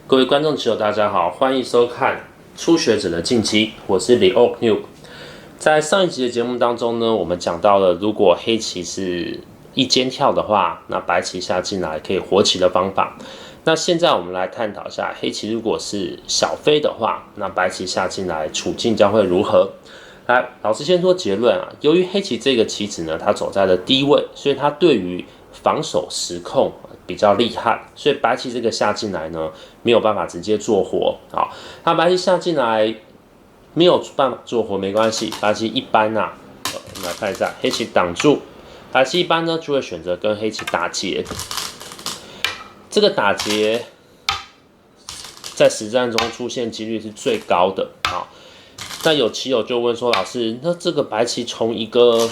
各位观众朋友，大家好，欢迎收看初学者的晋级，我是李欧 New。在上一集的节目当中呢，我们讲到了如果黑棋是一间跳的话，那白棋下进来可以活棋的方法。那现在我们来探讨一下，黑棋如果是小飞的话，那白棋下进来处境将会如何？来，老师先说结论啊。由于黑棋这个棋子呢，它走在了低位，所以它对于防守实控比较厉害，所以白棋这个下进来呢，没有办法直接做活。好，那白棋下进来没有办法做活没关系，白棋一般啊，我们来看一下，黑棋挡住，白棋一般呢就会选择跟黑棋打劫。这个打劫在实战中出现几率是最高的啊。那有棋友就问说，老师，那这个白棋从一个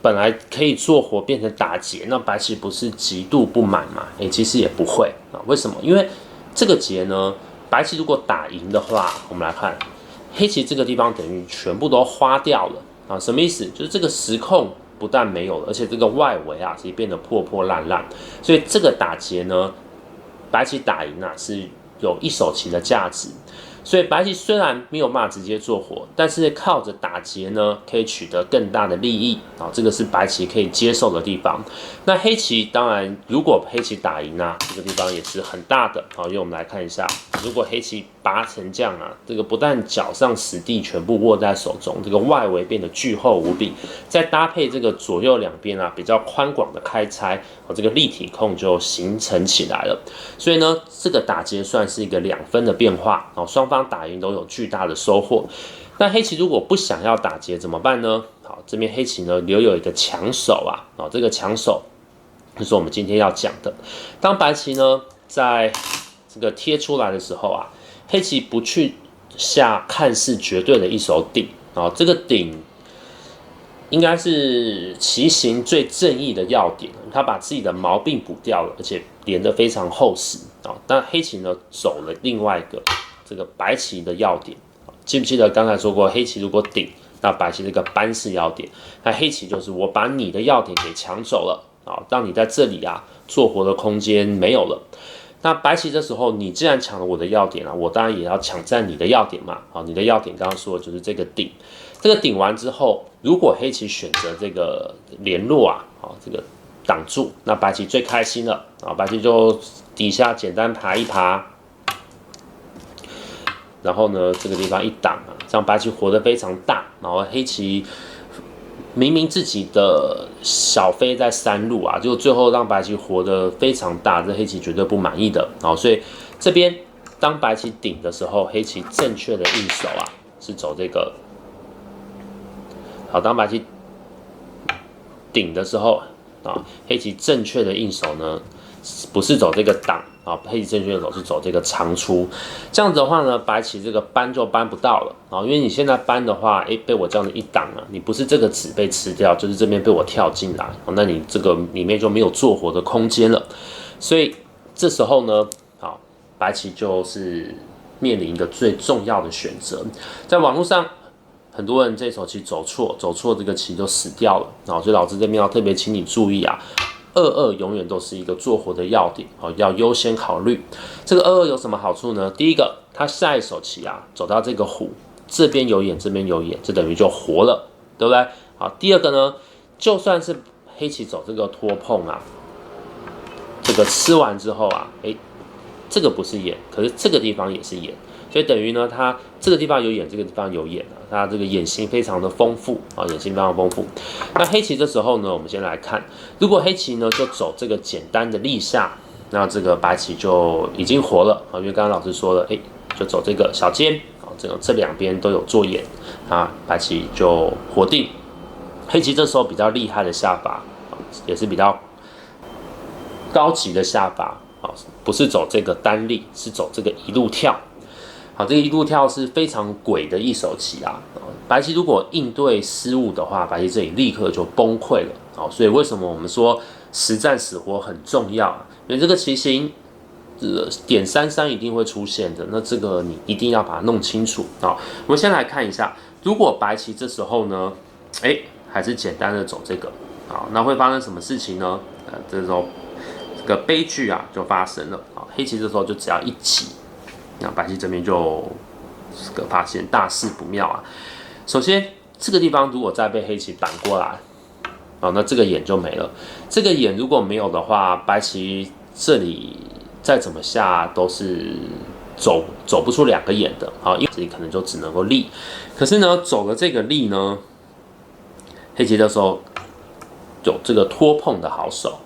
本来可以做活变成打劫，那白棋不是极度不满吗？其实也不会啊。为什么？因为这个劫呢，白棋如果打赢的话，我们来看黑棋这个地方等于全部都花掉了啊。什么意思？就是这个实控不但没有了，而且这个外围啊也变得破破烂烂。所以这个打劫呢，白棋打赢啊是有一手棋的价值。所以白棋虽然没有办法直接做活，但是靠着打劫呢，可以取得更大的利益啊，这个是白棋可以接受的地方。那黑棋当然，如果黑棋打赢啊，这个地方也是很大的啊，因为我们来看一下，如果黑棋拔成这样啊，这个不但脚上实地全部握在手中，这个外围变得巨厚无比，再搭配这个左右两边啊比较宽广的开拆，这个立体控就形成起来了。所以呢，这个打劫算是一个2分的变化啊，双方打赢都有巨大的收获。那黑棋如果不想要打劫怎么办呢？好，这边黑棋呢留有一个强手啊，这个强手就是我们今天要讲的。当白棋呢在这个贴出来的时候啊，黑棋不去下看似绝对的一手顶啊，这个顶应该是棋形最正义的要点，他把自己的毛病补掉了，而且连得非常厚实啊。但黑棋呢走了另外一个这个白棋的要点，记不记得刚才说过，黑棋如果顶，那白棋这个扳是要点，那黑棋就是我把你的要点给抢走了啊，让你在这里啊做活的空间没有了。那白棋这时候，你既然抢了我的要点啊，我当然也要抢占你的要点嘛。好，你的要点刚刚说的就是这个顶，这个顶完之后，如果黑棋选择这个联络啊，这个挡住，那白棋最开心了啊，白棋就底下简单爬一爬，然后呢，这个地方一挡啊，这样白棋活得非常大，然后黑棋明明自己的小飞在3路啊，就最后让白棋活得非常大，这黑棋绝对不满意的。好，所以这边当白棋顶的时候，黑棋正确的应手啊是走这个。好，当白棋顶的时候啊，黑棋正确的应手呢不是走这个挡啊，黑棋正确的手是走这个长出。这样子的话呢，白棋这个扳就扳不到了啊，因为你现在扳的话，被我这样的一挡啊，你不是这个子被吃掉，就是这边被我跳进来，那你这个里面就没有做活的空间了。所以这时候呢，好，白棋就是面临一个最重要的选择。在网络上，很多人这手棋走错这个棋就死掉了啊，所以老师这边要特别请你注意啊。2-2永远都是一个做活的要点，要优先考虑。这个2-2有什么好处呢？第一个，他下一手棋啊，走到这个虎，这边有眼，这边有眼，这等于就活了，对不对？好，第二个呢，就算是黑棋走这个拖碰啊，这个吃完之后啊，这个不是眼，可是这个地方也是眼，所以等于呢，它这个地方有眼，这个地方有眼啊，它这个眼型非常的丰富啊，眼型非常丰富。那黑棋这时候呢，我们先来看，如果黑棋呢就走这个简单的立下，那这个白棋就已经活了啊，因为刚刚老师说了，就走这个小尖啊，这两边都有做眼啊，白棋就活定。黑棋这时候比较厉害的下法，也是比较高级的下法。不是走这个单立，是走这个一路跳。好，这个一路跳是非常诡的一手棋啊。白棋如果应对失误的话，白棋这里立刻就崩溃了。好，所以为什么我们说实战死活很重要啊？因为这个棋形，点33一定会出现的。那这个你一定要把它弄清楚啊。我们先来看一下，如果白棋这时候呢，还是简单的走这个，好，那会发生什么事情呢？这时候这个悲剧啊就发生了啊，黑棋这时候就只要一挤，那白棋这边就发现大事不妙啊。首先这个地方如果再被黑棋挡过来，那这个眼就没了。这个眼如果没有的话，白棋这里再怎么下都是走不出2个眼的，因为这里可能就只能够立。可是呢，走了这个立呢，黑棋的时候有这个拖碰的好手。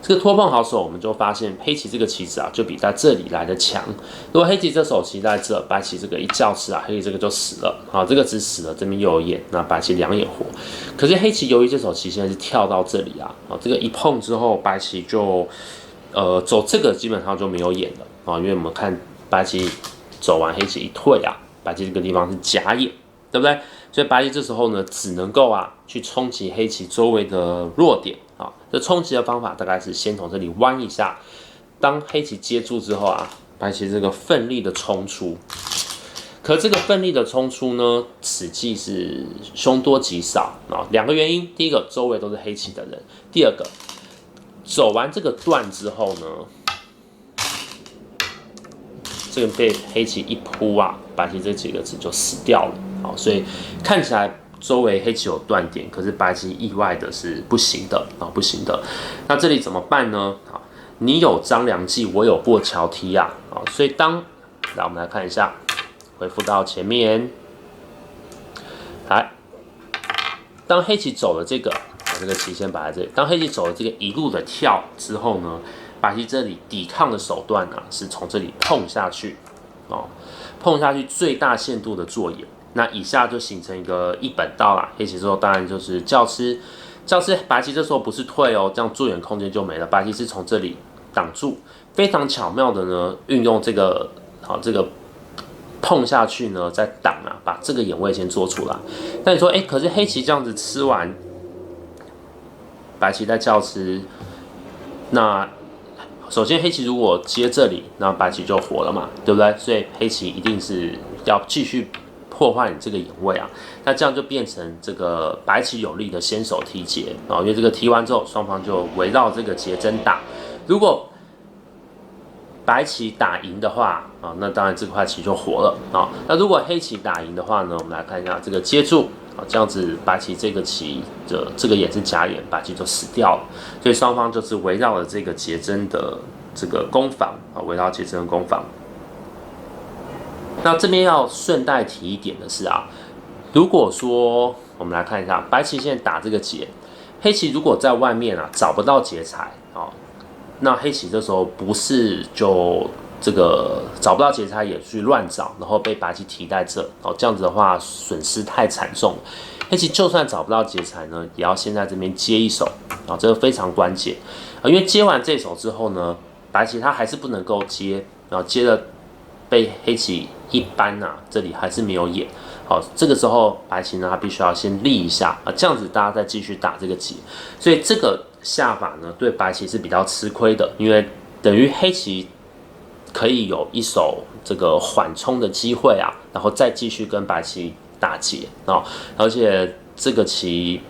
这个拖碰好手，我们就发现黑棋这个棋子啊，就比在这里来的强。如果黑棋这手棋在这，白棋这个一叫吃啊，黑棋这个就死了。这个只死了，这边又有眼，那白棋2眼活。可是黑棋由于这手棋现在是跳到这里啊，这个一碰之后，白棋就走这个基本上就没有眼了因为我们看白棋走完，黑棋一退啊，白棋这个地方是假眼，对不对？所以白棋这时候呢，只能够去冲击黑棋周围的弱点这冲击的方法大概是先从这里弯一下，当黑棋接住之后白棋这个奋力的冲出。可这个奋力的冲出呢，此计是凶多吉少2个原因：第一个，周围都是黑棋的人；第二个，走完这个段之后呢，这个被黑棋一扑白棋这几个子就死掉了。所以看起来周围黑棋有断点，可是白棋意外的是不行的不行的。那这里怎么办呢？你有张良计，我有过桥梯所以来我们来看一下，回复到前面，来，当黑棋走了这个，这个棋先摆在这里。当黑棋走了这个一路的跳之后呢，白棋这里抵抗的手段是从这里碰下去碰下去最大限度的做眼。那以下就形成一个一本道啦。黑棋之后当然就是叫吃，白棋这时候不是退这样做眼空间就没了。白棋是从这里挡住，非常巧妙的呢，运用这个这个碰下去呢，再挡把这个眼位先做出来。那你说，可是黑棋这样子吃完，白棋在叫吃，那首先黑棋如果接这里，那白棋就活了嘛，对不对？所以黑棋一定是要继续破坏你这个眼位那这样就变成这个白棋有利的先手提劫因为这个提完之后，双方就围绕这个结针打。如果白棋打赢的话那当然这块棋就活了那如果黑棋打赢的话呢，我们来看一下这个接住这样子白棋这个棋的这个眼是假眼，白棋就死掉了。所以双方就是围绕了这个结针的这个攻防围绕结针的攻防。那这边要顺带提一点的是如果说我们来看一下，白棋现在打这个劫，黑棋如果在外面找不到劫财那黑棋这时候不是就这个找不到劫财也去乱找，然后被白棋提在这这样子的话损失太惨重了。黑棋就算找不到劫财呢，也要先在这边接一手这个非常关键因为接完这手之后呢，白棋它还是不能够接接了被黑棋一扳这里还是没有眼这个时候白棋呢，它必须要先立一下这样子大家再继续打这个劫。所以这个下法呢，对白棋是比较吃亏的，因为等于黑棋可以有一手这个缓冲的机会然后再继续跟白棋打劫而且这个棋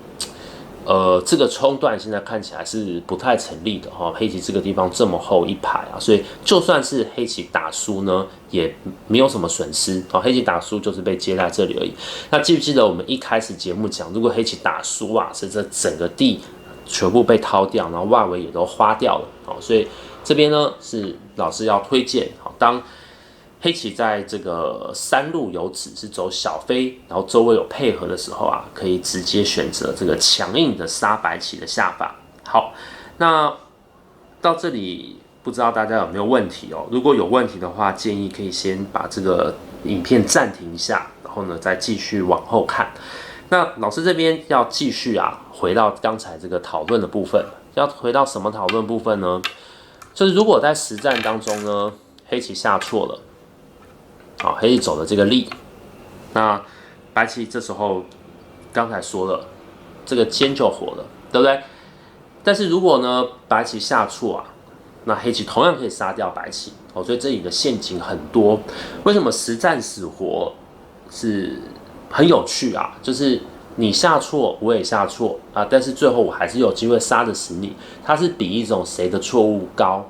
这个冲段现在看起来是不太成立的黑棋这个地方这么厚一排所以就算是黑棋打输呢，也没有什么损失黑棋打输就是被接在这里而已。那记不记得我们一开始节目讲，如果黑棋打输是这整个地全部被掏掉，然后外围也都花掉了所以这边呢是老师要推荐当黑棋在这个3路有子是走小飞，然后周围有配合的时候可以直接选择这个强硬的杀白棋的下法。好，那到这里不知道大家有没有问题如果有问题的话，建议可以先把这个影片暂停一下，然后呢再继续往后看。那老师这边要继续回到刚才这个讨论的部分，要回到什么讨论部分呢？就是如果在实战当中呢，黑棋下错了。黑棋走了这个力，那白棋这时候刚才说了，这个尖就活了，对不对？但是如果呢白棋下错那黑棋同样可以杀掉白棋所以这里的陷阱很多。为什么实战死活是很有趣就是你下错，我也下错但是最后我还是有机会杀得死你。它是比一种谁的错误高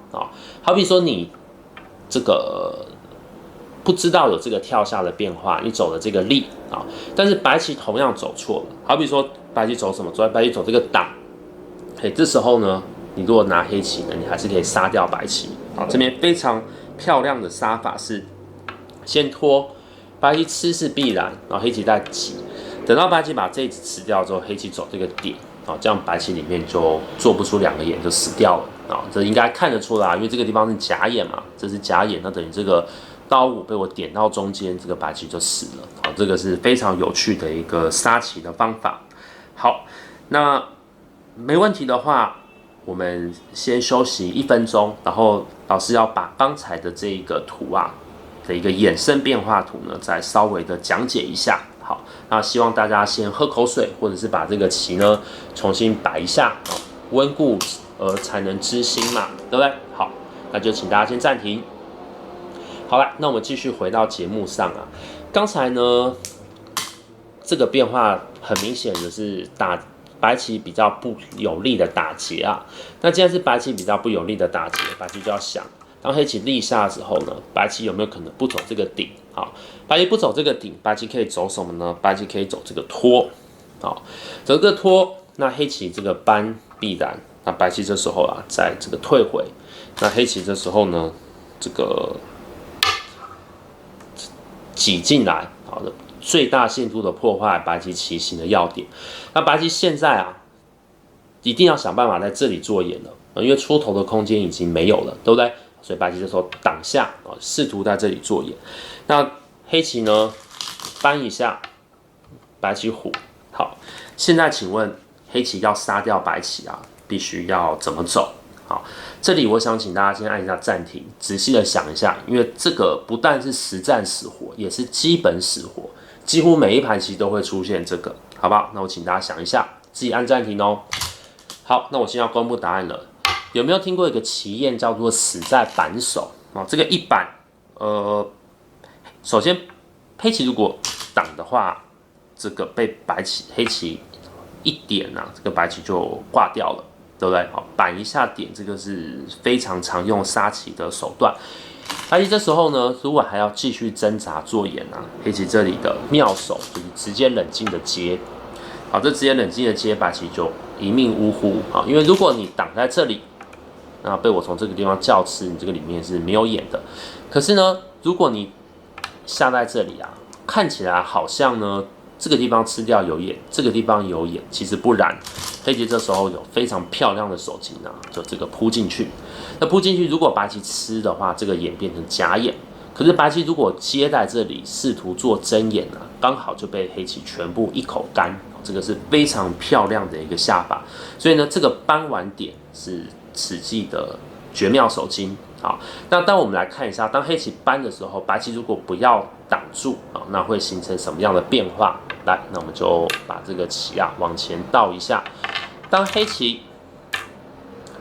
好比说你这个不知道有这个跳下的变化，你走了这个力啊，但是白棋同样走错了。好比说白棋走什么？白棋走这个挡，这时候呢，你如果拿黑棋呢，你还是可以杀掉白棋。好，这边非常漂亮的杀法是先拖，白棋吃是必然，然后黑棋再挤，等到白棋把这一子吃掉之后，黑棋走这个点，这样白棋里面就做不出2个眼就死掉了这应该看得出来，因为这个地方是假眼嘛，这是假眼，那等于这个刀5被我点到中间，这个白棋就死了。这个是非常有趣的一个杀棋的方法。好，那没问题的话，我们先休息1分钟，然后老师要把刚才的这个图的一个衍生变化图呢，再稍微的讲解一下。好，那希望大家先喝口水，或者是把这个棋呢重新摆一下，温故而才能知新嘛，对不对？好，那就请大家先暂停。好了，那我们继续回到节目上刚才呢，这个变化很明显的是白棋比较不有力的打劫那既然是白棋比较不有力的打劫，白棋就要想，当黑棋立下的时候呢，白棋有没有可能不走这个顶？好，白棋不走这个顶，白棋可以走什么呢？白棋可以走这个拖。好，走这个拖，那黑棋这个扳必然，那白棋这时候在这个退回，那黑棋这时候呢，这个挤进来，好的，最大限度的破坏白棋棋形的要点。那白棋现在一定要想办法在这里做眼了，因为出头的空间已经没有了，对不对？所以白棋这时候挡下试图在这里做眼。那黑棋呢，扳一下，白棋虎。好，现在请问黑棋要杀掉白棋必须要怎么走？好，这里我想请大家先按一下暂停，仔细的想一下，因为这个不但是实战死活，也是基本死活，几乎每一盘棋都会出现这个，好不好？那我请大家想一下，自己按暂停哦。好，那我现在要公布答案了。有没有听过一个棋谚叫做死在板手？这个一板，首先黑棋如果挡的话，这个被黑棋一点这个白棋就挂掉了。对不对？好，板一下点，这个是非常常用杀棋的手段。白棋这时候呢，如果还要继续挣扎做眼黑棋这里的妙手就是直接冷静的接。好，这直接冷静的接，白棋就一命呜呼因为如果你挡在这里，那被我从这个地方叫吃，你这个里面是没有眼的。可是呢，如果你下在这里看起来好像呢，这个地方吃掉有眼，这个地方有眼，其实不然。黑棋这时候有非常漂亮的手筋就这个扑进去。那扑进去，如果白棋吃的话，这个眼变成假眼。可是白棋如果接在这里，试图做真眼刚好就被黑棋全部一口干。这个是非常漂亮的一个下法。所以呢，这个扳完点是此计的绝妙手筋。好，那当我们来看一下，当黑棋扳的时候，白棋如果不要挡住那会形成什么样的变化？来，那我们就把这个棋往前倒一下。当黑棋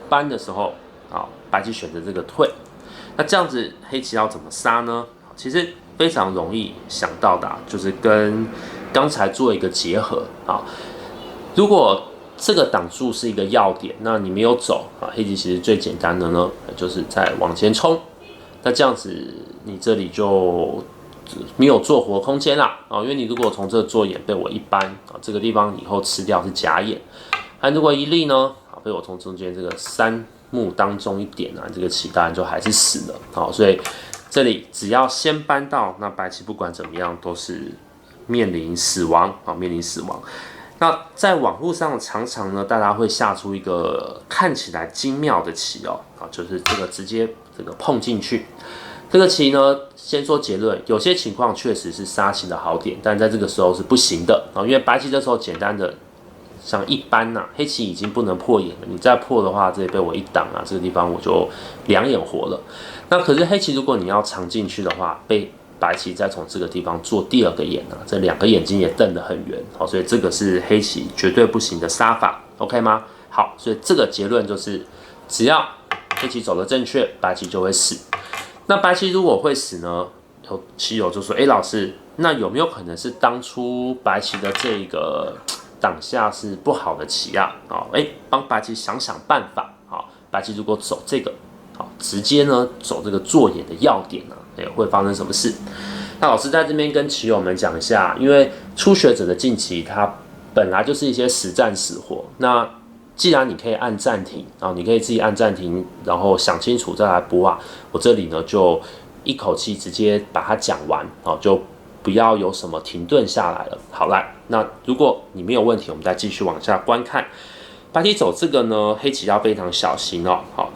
扳的时候，白棋选择这个退。那这样子黑棋要怎么杀呢？其实非常容易想到的就是跟刚才做一个结合如果这个挡住是一个要点，那你没有走黑棋其实最简单的呢，就是再往前冲。那这样子你这里就没有做活空间啦因为你如果从这做眼被我一扳这个地方以后吃掉是假眼。如果一立呢被我从中间这个3目当中一点这个棋当然就还是死了所以这里只要先扳到，那白棋不管怎么样都是面临死亡面临死亡。那在网络上常常呢，大家会下出一个看起来精妙的棋就是这个直接这个碰进去。这个棋呢，先说结论，有些情况确实是杀棋的好点，但在这个时候是不行的因为白棋这时候简单的像一般黑棋已经不能破眼了，你再破的话，这里被我一挡这个地方我就2眼活了。那可是黑棋如果你要藏进去的话，被白棋再从这个地方做第2个眼这2个眼睛也瞪得很圆所以这个是黑棋绝对不行的杀法 ，OK 吗？好，所以这个结论就是，只要黑棋走得正确，白棋就会死。那白棋如果会死呢？有棋友就说：“老师，那有没有可能是当初白棋的这个挡下是不好的棋帮白棋想想办法白棋如果走这个直接呢走这个做眼的要点呢，会发生什么事？那老师在这边跟棋友们讲一下，因为初学者的晋级它本来就是一些实战死活，那既然你可以按暂停，然后你可以自己按暂停，然后想清楚再来播啊，我这里呢就一口气直接把它讲完，就不要有什么停顿下来了。好，来，那如果你没有问题，我们再继续往下观看。白棋走这个呢，黑棋要非常小心哦。好，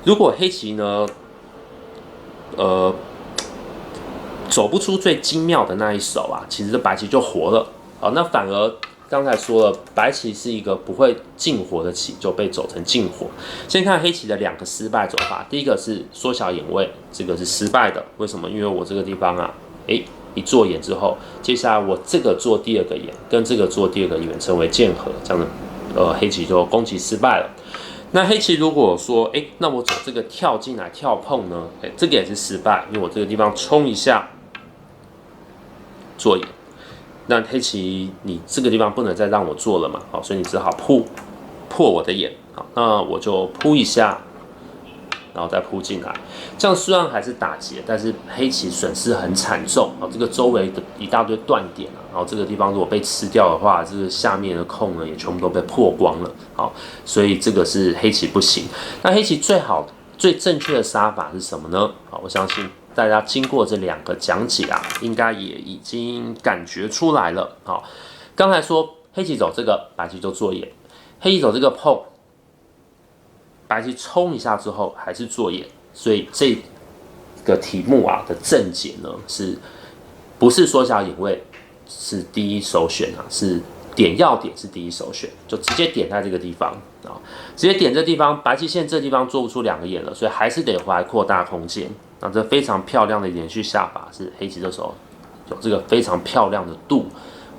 如果黑棋呢，走不出最精妙的那一手啊，其实这白棋就活了。好，那反而刚才说了，白棋是一个不会进活的棋，就被走成进活。先看黑棋的2个失败走法，第一个是缩小眼位，这个是失败的。为什么？因为我这个地方啊，一做眼之后，接下来我这个做第2个眼，跟这个做第2个眼成为剑合，这样的黑棋就攻击失败了。那黑棋如果说，那我走这个跳进来跳碰呢，这个也是失败，因为我这个地方冲一下做眼。那黑棋你这个地方不能再让我做了嘛，好，所以你只好破我的眼，好，那我就扑一下，然后再扑进来，这样虽然还是打劫，但是黑棋损失很惨重，这个周围的一大堆断点啊，然后这个地方如果被吃掉的话，这个下面的空呢也全部都被破光了，好，所以这个是黑棋不行。那黑棋最正确的杀法是什么呢？好，我相信大家经过这2个讲解啊，应该也已经感觉出来了。好，刚才说黑棋走这个，白棋就做眼；黑棋走这个碰，白棋冲一下之后还是做眼。所以这个题目啊的正解呢，是不是缩小眼位是第一首选啊？是点要点是第一首选，就直接点在这个地方啊，直接点这地方，白棋现在这地方做不出2个眼了，所以还是得回来扩大空间。那这非常漂亮的连续下法是黑棋这时候有这个非常漂亮的度，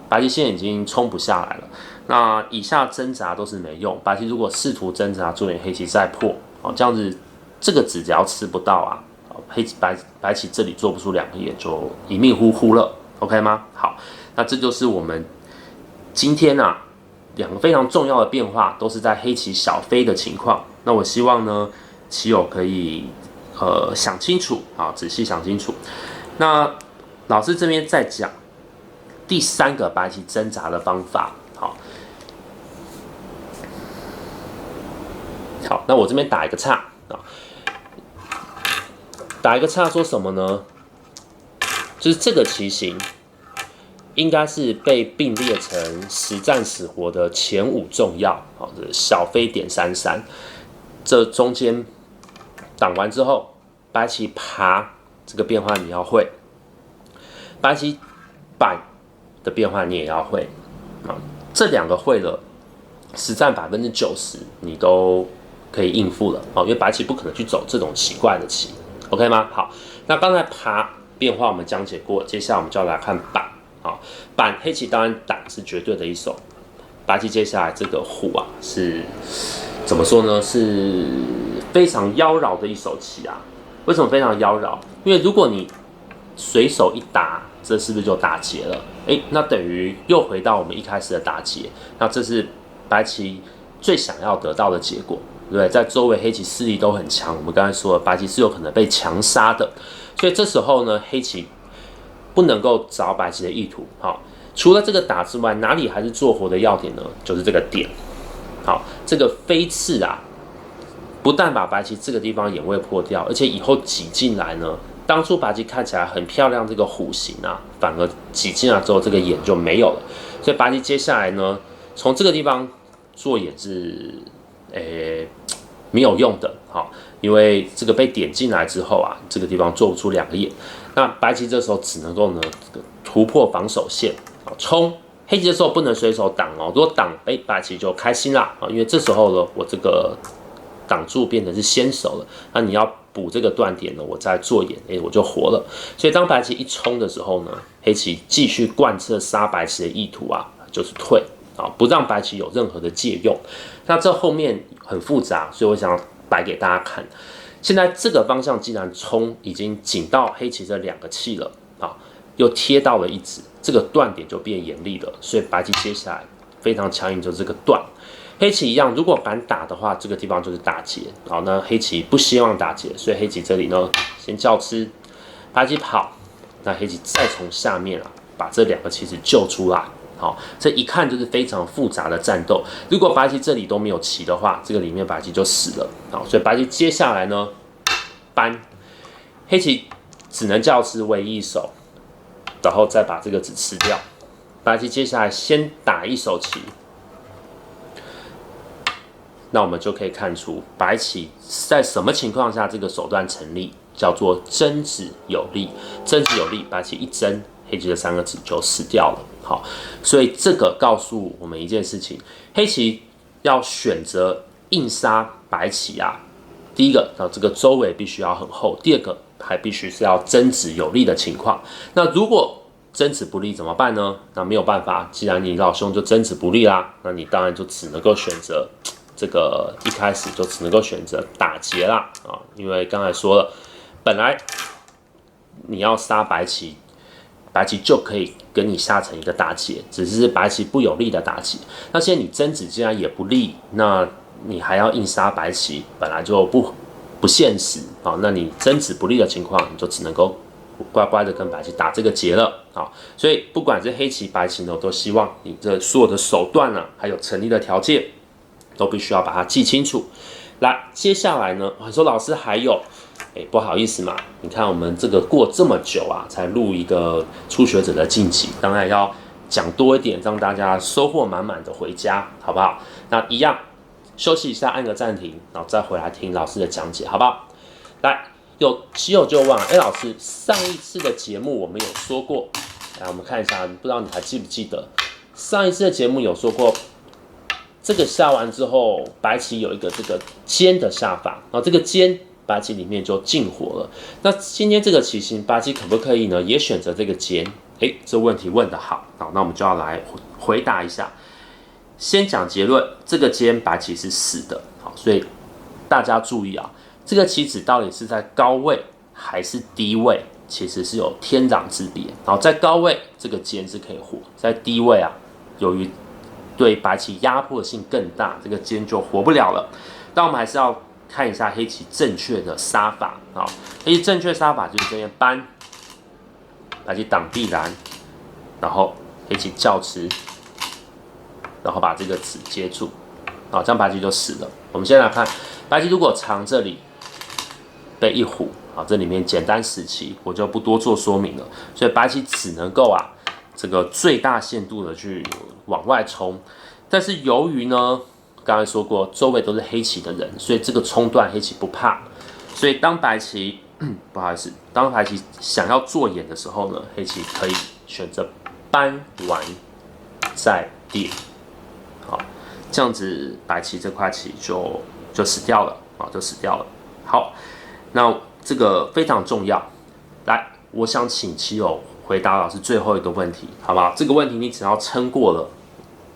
白棋现在已经冲不下来了。那以下挣扎都是没用，白棋如果试图挣扎做眼，黑棋再破，这样子这个子只要吃不到啊，白棋这里做不出2个眼就一命呼呼了 ，OK 吗？好，那这就是我们今天啊2个非常重要的变化，都是在黑棋小飞的情况。那我希望呢，棋友可以想清楚啊，仔细想清楚。那老师这边再讲第3个白棋挣扎的方法。好，那我这边打一个叉啊，打一个叉说什么呢？就是这个棋形应该是被并列成实战死活的前5重要，好，这小飞点33，这中间挡完之后，白棋爬这个变化你要会，白棋板的变化你也要会，啊，这2个会了，实战90%你都可以应付了，因为白棋不可能去走这种奇怪的棋 ，OK 吗？好，那刚才爬变化我们讲解过，接下来我们就要来看板。好，板黑棋当然挡是绝对的一手，白棋接下来这个虎啊是怎么说呢？是非常妖娆的一手棋啊。为什么非常妖娆？因为如果你随手一打，这是不是就打劫了？那等于又回到我们一开始的打劫，那这是白棋最想要得到的结果，对不对？在周围黑棋势力都很强，我们刚才说了，白棋是有可能被强杀的，所以这时候呢，黑棋不能够找白棋的意图。好，除了这个打之外，哪里还是做活的要点呢？就是这个点。好，这个飞刺啊，不但把白棋这个地方眼位破掉，而且以后挤进来呢，当初白棋看起来很漂亮这个虎形啊，反而挤进来之后，这个眼就没有了。所以白棋接下来呢，从这个地方做眼是没有用的。好，因为这个被点进来之后啊，这个地方做不出2个眼。那白棋这时候只能够呢突破防守线，冲。黑棋这时候不能随手挡哦，如果挡，白棋就开心啦啊，因为这时候呢，我这个挡住变成是先手了。那你要补这个断点呢，我再做眼，我就活了。所以当白棋一冲的时候呢，黑棋继续贯彻杀白棋的意图啊，就是退啊，不让白棋有任何的借用。那这后面很复杂，所以我想要摆给大家看。现在这个方向既然冲已经紧到黑棋这2个气了啊，又贴到了一子，这个断点就变严厉了，所以白棋接下来非常强硬，就是这个断。黑棋一样，如果敢打的话，这个地方就是打劫。好，那黑棋不希望打劫，所以黑棋这里呢，先叫吃，白棋跑，那黑棋再从下面把这2个棋子救出来。好，这一看就是非常复杂的战斗。如果白棋这里都没有棋的话，这个里面白棋就死了。好，所以白棋接下来呢，搬，黑棋只能叫吃为一手，然后再把这个子吃掉。白棋接下来先打一手棋。那我们就可以看出，白棋在什么情况下这个手段成立，叫做争子有力。争子有力，白棋一争，黑棋的3个子就死掉了。好，所以这个告诉我们一件事情：黑棋要选择硬杀白棋第一个，这个周围必须要很厚；第二个，还必须是要争子有力的情况。那如果争子不利怎么办呢？那没有办法，既然你老兄就争子不利啦，那你当然就只能够选择。这个一开始就只能够选择打劫啦因为刚才说了，本来你要杀白棋，白棋就可以跟你下成一个打劫，只是白棋不有利的打劫。那现在你争子既然也不利，那你还要硬杀白棋，本来就不现实那你争子不利的情况，你就只能够乖乖的跟白棋打这个劫了所以不管是黑棋白棋呢，我都希望你这所有的手段还有成立的条件。都必须要把它记清楚。来，接下来呢，我说老师还有，不好意思嘛，你看我们这个过这么久才录一个初学者的晋级，当然要讲多一点，让大家收获满满的回家，好不好？那一样休息一下，按个暂停，然后再回来听老师的讲解，好不好？来，有棋友就问老师，上一次的节目我们有说过，来我们看一下，不知道你还记不记得，上一次的节目有说过。这个下完之后，白棋有一个这个尖的下法，然后这个尖白棋里面就进火了。那今天这个棋形，白棋可不可以呢？也选择这个尖？这问题问得好，那我们就要来回答一下。先讲结论，这个尖白棋是死的，好，所以大家注意这个棋子到底是在高位还是低位，其实是有天壤之别。然后在高位，这个尖是可以活；在低位由于对白棋压迫性更大，这个尖就活不了了。但我们还是要看一下黑棋正确的杀法黑棋正确杀法就是这边搬，白棋挡必然，然后黑棋叫吃，然后把这个子接住，这样白棋就死了。我们先来看，白棋如果藏这里被一虎，这里面简单死棋，我就不多做说明了。所以白棋只能够这个最大限度的去往外冲，但是由于呢，刚才说过周围都是黑棋的人，所以这个冲段黑棋不怕。所以当白棋不好意思，当白棋想要做眼的时候呢，黑棋可以选择搬完再跌，好，这样子白棋这块棋就死掉了就死掉了。好，那这个非常重要。来，我想请棋友回答老师最后一个问题，好不好？这个问题你只要撑过了，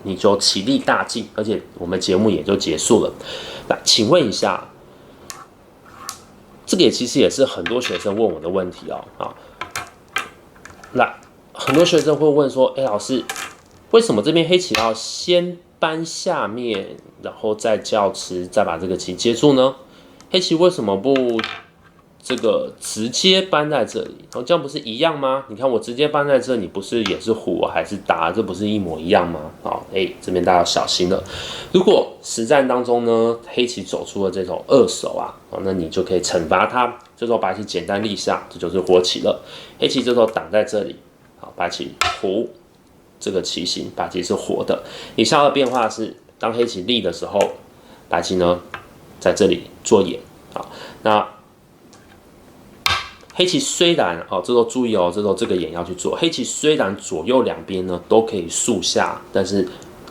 你就棋力大进，而且我们节目也就结束了。那请问一下，这个其实也是很多学生问我的问题那很多学生会问说，老师，为什么这边黑棋要先搬下面，然后再叫吃，再把这个棋接住呢？黑棋为什么不这个直接搬在这里，这样不是一样吗？你看我直接搬在这里，不是也是虎还是达，这不是一模一样吗？这边大家要小心了。如果实战当中呢，黑棋走出了这种二手那你就可以惩罚他。这时候白棋简单立下，这就是活棋了。黑棋这时候挡在这里，好，白棋虎这个棋形，白棋是活的。以下的变化是，当黑棋立的时候，白棋呢在这里做眼，好，那黑棋虽然这时候注意这时候这个眼要去做。黑棋虽然左右两边呢都可以速下，但是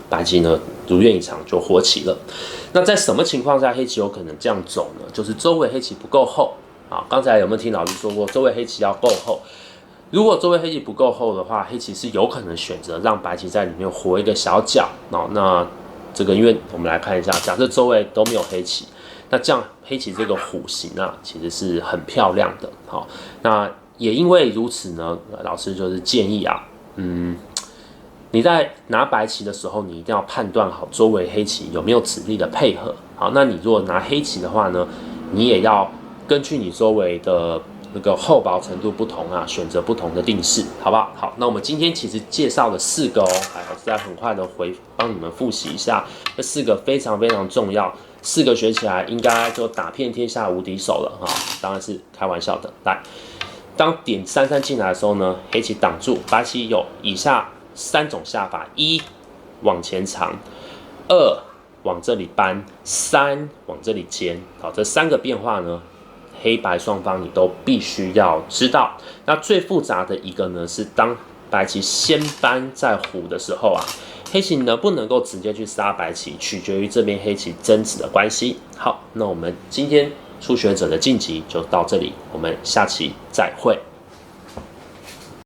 白棋呢如愿以偿就活棋了。那在什么情况下黑棋有可能这样走呢？就是周围黑棋不够厚刚才有没有听老师说过，周围黑棋要够厚？如果周围黑棋不够厚的话，黑棋是有可能选择让白棋在里面活一个小角那这个因为我们来看一下，假设周围都没有黑棋。那这样黑棋这个虎形其实是很漂亮的。好，那也因为如此呢，老师就是建议你在拿白棋的时候，你一定要判断好周围黑棋有没有子力的配合。好，那你如果拿黑棋的话呢，你也要根据你周围的那个厚薄程度不同啊，选择不同的定式，好不好？好，那我们今天其实介绍了4个哦，我再很快的帮你们复习一下，这4个非常非常重要，4个学起来应该就打遍天下无敌手了哈，当然是开玩笑的。来，当点33进来的时候呢，黑棋挡住，白棋有以下3种下法：1往前长，2往这里搬，3往这里尖。好，这3个变化呢，黑白双方你都必须要知道。那最复杂的一个呢，是当白棋先搬再虎的时候啊，黑棋能不能够直接去杀白棋，取决于这边黑棋争执的关系。好，那我们今天初学者的晋级就到这里，我们下期再会。